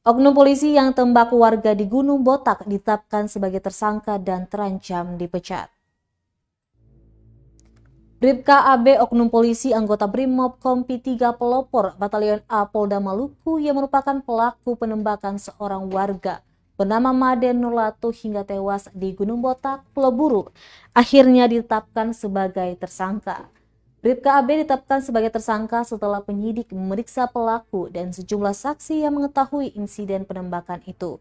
Oknum polisi yang tembak warga di Gunung Botak ditetapkan sebagai tersangka dan terancam dipecat. Bribka AB oknum polisi anggota Brimob Kompi 3 Pelopor Batalion A Polda Maluku yang merupakan pelaku penembakan seorang warga bernama Maden Nurlatu hingga tewas di Gunung Botak, Pulau Buru, akhirnya ditetapkan sebagai tersangka. Bribka AB ditetapkan sebagai tersangka setelah penyidik memeriksa pelaku dan sejumlah saksi yang mengetahui insiden penembakan itu.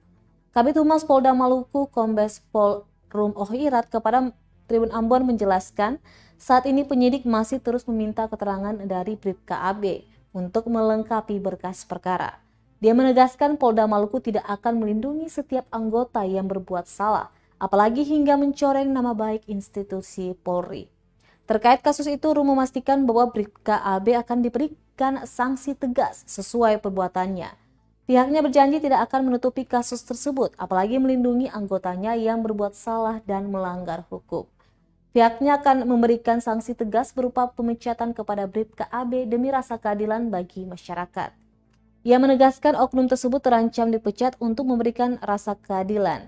Kabid Humas Polda Maluku Kombes Pol Rum Ohirat kepada Tribun Ambon menjelaskan, saat ini penyidik masih terus meminta keterangan dari Bribka AB untuk melengkapi berkas perkara. Dia menegaskan Polda Maluku tidak akan melindungi setiap anggota yang berbuat salah, apalagi hingga mencoreng nama baik institusi Polri. Terkait kasus itu, Rum memastikan bahwa Bribka AB akan diberikan sanksi tegas sesuai perbuatannya. Pihaknya berjanji tidak akan menutupi kasus tersebut, apalagi melindungi anggotanya yang berbuat salah dan melanggar hukum. Pihaknya akan memberikan sanksi tegas berupa pemecatan kepada Bribka AB demi rasa keadilan bagi masyarakat. Ia menegaskan oknum tersebut terancam dipecat untuk memberikan rasa keadilan.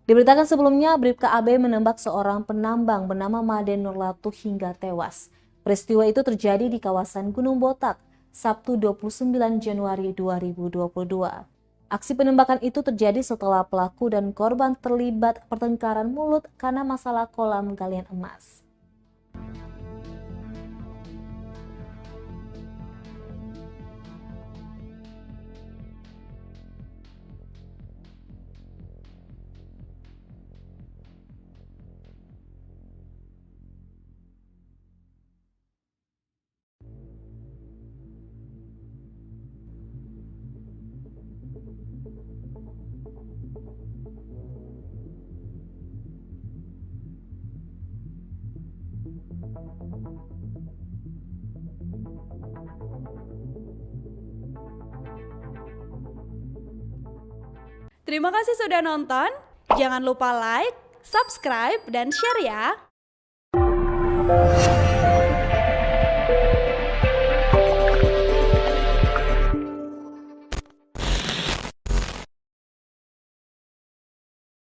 Diberitakan sebelumnya, Bribka AB menembak seorang penambang bernama Maden Nurlatu hingga tewas. Peristiwa itu terjadi di kawasan Gunung Botak, Sabtu 29 Januari 2022. Aksi penembakan itu terjadi setelah pelaku dan korban terlibat pertengkaran mulut karena masalah kolam galian emas. Terima kasih sudah nonton. Jangan lupa like, subscribe, dan share ya.